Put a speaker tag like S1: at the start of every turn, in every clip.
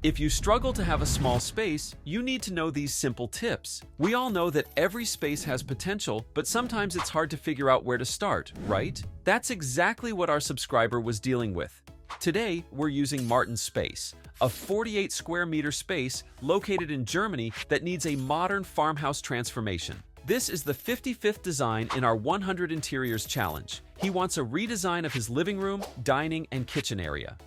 S1: If you struggle to have a small space, you need to know these simple tips. We all know that every space has potential, but sometimes it's hard to figure out where to start, right? That's exactly what our subscriber was dealing with. Today, we're using Martin's Space, a 48 square meter space located in Germany that needs a modern farmhouse transformation. This is the 55th design in our 100 Interiors Challenge. He wants a redesign of his living room, dining, and kitchen area.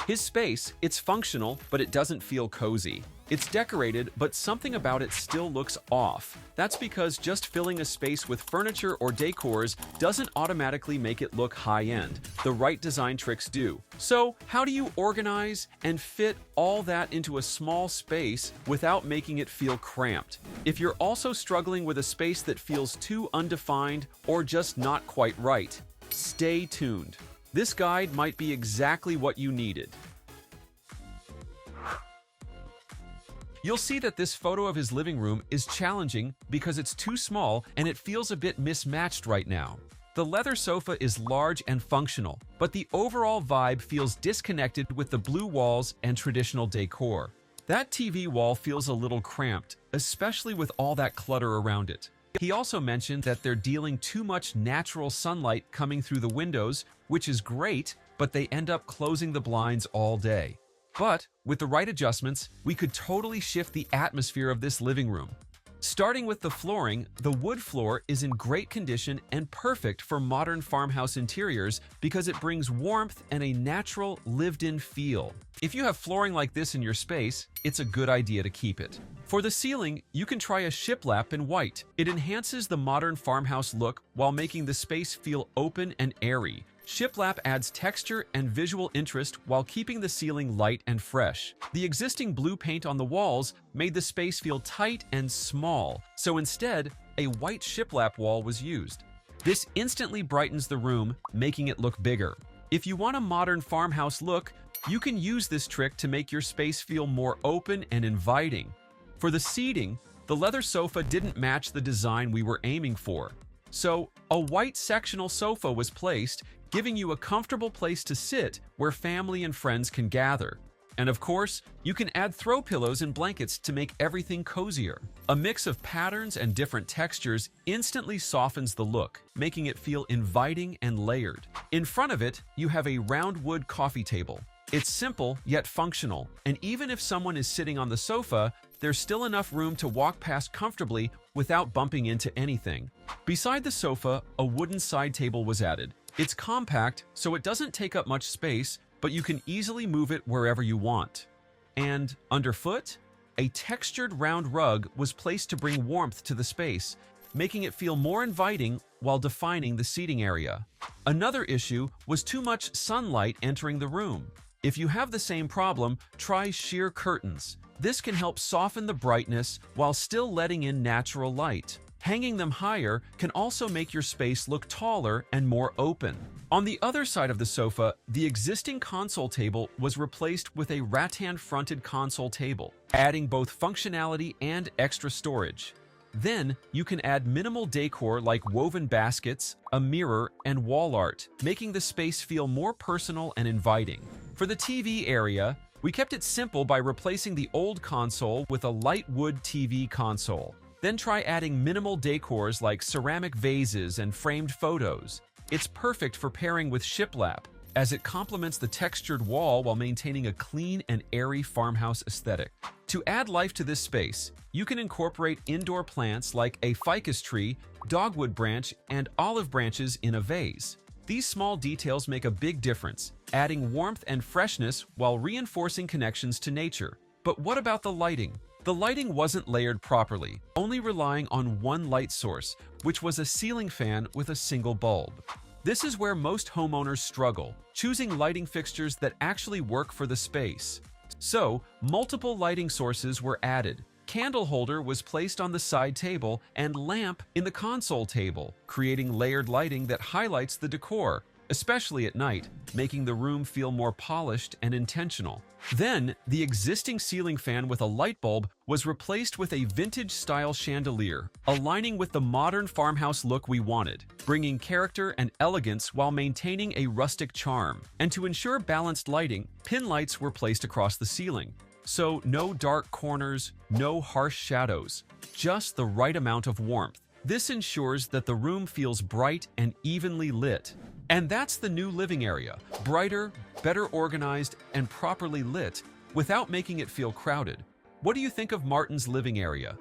S1: His space, it's functional, but it doesn't feel cozy. It's decorated, but something about it still looks off. That's because just filling a space with furniture or decors doesn't automatically make it look high-end. The right design tricks do. So, how do you organize and fit all that into a small space without making it feel cramped? If you're also struggling with a space that feels too undefined or just not quite right, stay tuned. This guide might be exactly what you needed. You'll see that this photo of his living room is challenging because it's too small and it feels a bit mismatched right now. The leather sofa is large and functional, but the overall vibe feels disconnected with the blue walls and traditional decor. That TV wall feels a little cramped, especially with all that clutter around it. He also mentioned that they're dealing too much natural sunlight coming through the windows, which is great, but they end up closing the blinds all day. But with the right adjustments, we could totally shift the atmosphere of this living room. Starting with the flooring, the wood floor is in great condition and perfect for modern farmhouse interiors because it brings warmth and a natural, lived-in feel. If you have flooring like this in your space, it's a good idea to keep it. For the ceiling, you can try a shiplap in white. It enhances the modern farmhouse look while making the space feel open and airy. Shiplap adds texture and visual interest while keeping the ceiling light and fresh. The existing blue paint on the walls made the space feel tight and small, so instead, a white shiplap wall was used. This instantly brightens the room, making it look bigger. If you want a modern farmhouse look, you can use this trick to make your space feel more open and inviting. For the seating, the leather sofa didn't match the design we were aiming for. So, a white sectional sofa was placed, giving you a comfortable place to sit where family and friends can gather. And of course, you can add throw pillows and blankets to make everything cozier. A mix of patterns and different textures instantly softens the look, making it feel inviting and layered. In front of it, you have a round wood coffee table. It's simple yet functional, and even if someone is sitting on the sofa, there's still enough room to walk past comfortably without bumping into anything. Beside the sofa, a wooden side table was added. It's compact, so it doesn't take up much space, but you can easily move it wherever you want. And underfoot, a textured round rug was placed to bring warmth to the space, making it feel more inviting while defining the seating area. Another issue was too much sunlight entering the room. If you have the same problem, try sheer curtains. This can help soften the brightness while still letting in natural light. Hanging them higher can also make your space look taller and more open. On the other side of the sofa, the existing console table was replaced with a rattan-fronted console table, adding both functionality and extra storage. Then, you can add minimal decor like woven baskets, a mirror, and wall art, making the space feel more personal and inviting. For the TV area, we kept it simple by replacing the old console with a light wood TV console. Then try adding minimal decors like ceramic vases and framed photos. It's perfect for pairing with shiplap, as it complements the textured wall while maintaining a clean and airy farmhouse aesthetic. To add life to this space, you can incorporate indoor plants like a ficus tree, dogwood branch, and olive branches in a vase. These small details make a big difference, adding warmth and freshness while reinforcing connections to nature. But what about the lighting? The lighting wasn't layered properly, only relying on one light source, which was a ceiling fan with a single bulb. This is where most homeowners struggle, choosing lighting fixtures that actually work for the space. So, multiple lighting sources were added. Candle holder was placed on the side table and lamp in the console table, creating layered lighting that highlights the decor, especially at night, making the room feel more polished and intentional. Then, the existing ceiling fan with a light bulb was replaced with a vintage-style chandelier, aligning with the modern farmhouse look we wanted, bringing character and elegance while maintaining a rustic charm. And to ensure balanced lighting, pin lights were placed across the ceiling. So no dark corners, no harsh shadows, just the right amount of warmth. This ensures that the room feels bright and evenly lit. And that's the new living area, brighter, better organized, and properly lit without making it feel crowded. What do you think of Martin's living area?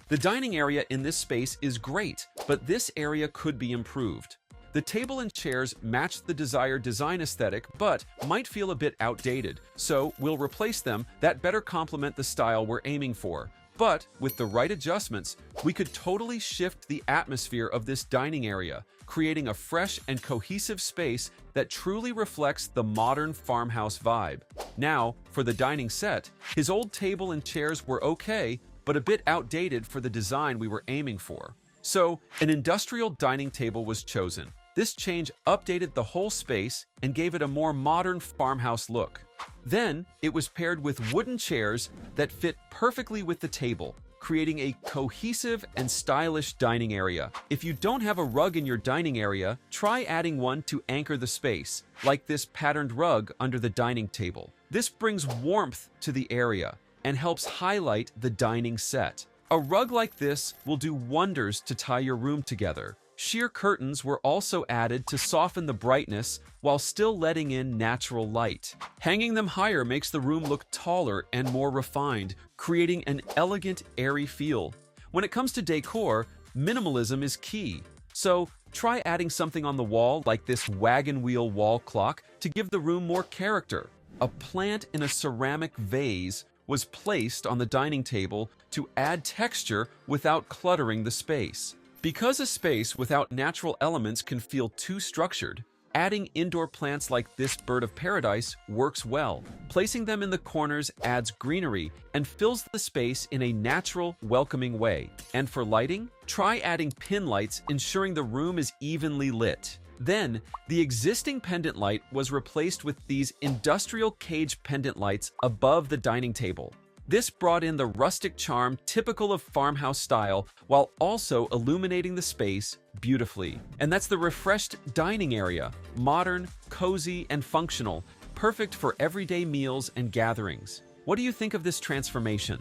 S1: The dining area in this space is great, but this area could be improved. The table and chairs match the desired design aesthetic, but might feel a bit outdated, so we'll replace them that better complement the style we're aiming for. But with the right adjustments, we could totally shift the atmosphere of this dining area, creating a fresh and cohesive space that truly reflects the modern farmhouse vibe. Now, for the dining set, his old table and chairs were okay, but a bit outdated for the design we were aiming for. So, an industrial dining table was chosen. This change updated the whole space and gave it a more modern farmhouse look. Then, it was paired with wooden chairs that fit perfectly with the table, creating a cohesive and stylish dining area. If you don't have a rug in your dining area, try adding one to anchor the space, like this patterned rug under the dining table. This brings warmth to the area and helps highlight the dining set. A rug like this will do wonders to tie your room together. Sheer curtains were also added to soften the brightness while still letting in natural light. Hanging them higher makes the room look taller and more refined, creating an elegant, airy feel. When it comes to decor, minimalism is key. So try adding something on the wall like this wagon wheel wall clock to give the room more character. A plant in a ceramic vase was placed on the dining table to add texture without cluttering the space. Because a space without natural elements can feel too structured, adding indoor plants like this bird of paradise works well. Placing them in the corners adds greenery and fills the space in a natural, welcoming way. And for lighting, try adding pin lights, ensuring the room is evenly lit. Then, the existing pendant light was replaced with these industrial cage pendant lights above the dining table. This brought in the rustic charm typical of farmhouse style while also illuminating the space beautifully. And that's the refreshed dining area, modern, cozy, and functional, perfect for everyday meals and gatherings. What do you think of this transformation?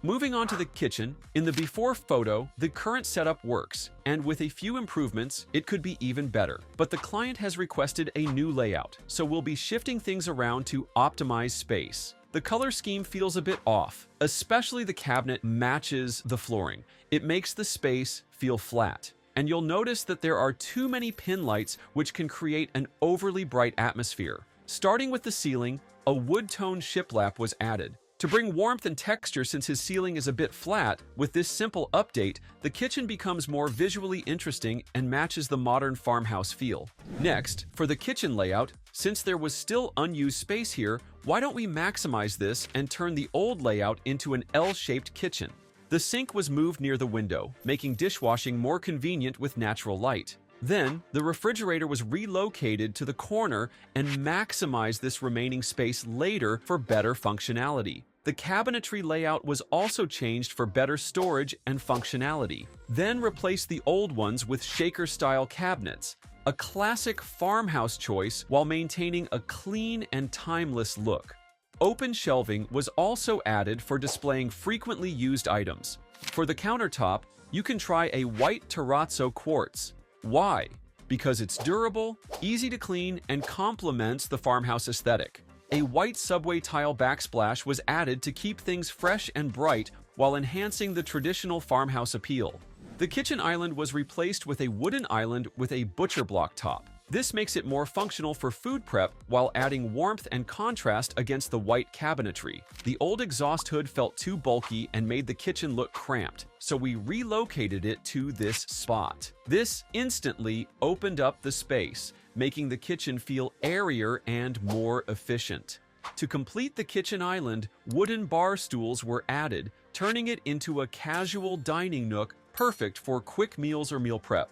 S1: Moving on to the kitchen, in the before photo, the current setup works, and with a few improvements, it could be even better. But the client has requested a new layout, so we'll be shifting things around to optimize space. The color scheme feels a bit off, especially the cabinet matches the flooring. It makes the space feel flat. And you'll notice that there are too many pin lights which can create an overly bright atmosphere. Starting with the ceiling, a wood-tone shiplap was added. To bring warmth and texture since his ceiling is a bit flat, with this simple update, the kitchen becomes more visually interesting and matches the modern farmhouse feel. Next, for the kitchen layout, since there was still unused space here, why don't we maximize this and turn the old layout into an L-shaped kitchen? The sink was moved near the window, making dishwashing more convenient with natural light. Then, the refrigerator was relocated to the corner and maximized this remaining space later for better functionality. The cabinetry layout was also changed for better storage and functionality. Then replaced the old ones with shaker-style cabinets, a classic farmhouse choice while maintaining a clean and timeless look. Open shelving was also added for displaying frequently used items. For the countertop, you can try a white terrazzo quartz. Why? Because it's durable, easy to clean, and complements the farmhouse aesthetic. A white subway tile backsplash was added to keep things fresh and bright while enhancing the traditional farmhouse appeal. The kitchen island was replaced with a wooden island with a butcher block top. This makes it more functional for food prep while adding warmth and contrast against the white cabinetry. The old exhaust hood felt too bulky and made the kitchen look cramped, so we relocated it to this spot. This instantly opened up the space, making the kitchen feel airier and more efficient. To complete the kitchen island, wooden bar stools were added, turning it into a casual dining nook perfect for quick meals or meal prep.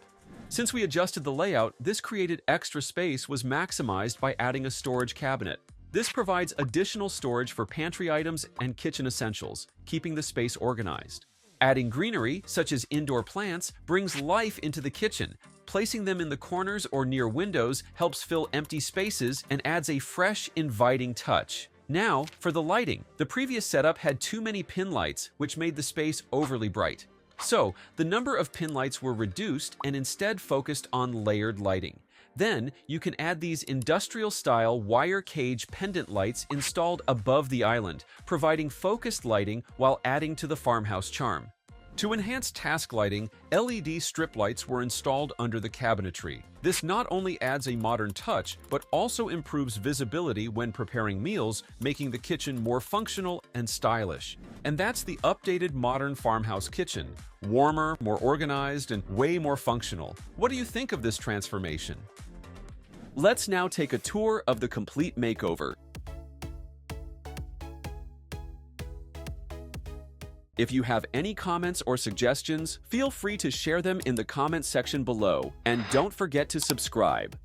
S1: Since we adjusted the layout, this created extra space was maximized by adding a storage cabinet. This provides additional storage for pantry items and kitchen essentials, keeping the space organized. Adding greenery, such as indoor plants, brings life into the kitchen, Placing them in the corners or near windows helps fill empty spaces and adds a fresh, inviting touch. Now, for the lighting. The previous setup had too many pin lights, which made the space overly bright. So, the number of pin lights were reduced and instead focused on layered lighting. Then, you can add these industrial-style wire cage pendant lights installed above the island, providing focused lighting while adding to the farmhouse charm. To enhance task lighting, LED strip lights were installed under the cabinetry. This not only adds a modern touch, but also improves visibility when preparing meals, making the kitchen more functional and stylish. And that's the updated modern farmhouse kitchen. Warmer, more organized, and way more functional. What do you think of this transformation? Let's now take a tour of the complete makeover. If you have any comments or suggestions, feel free to share them in the comment section below, and don't forget to subscribe.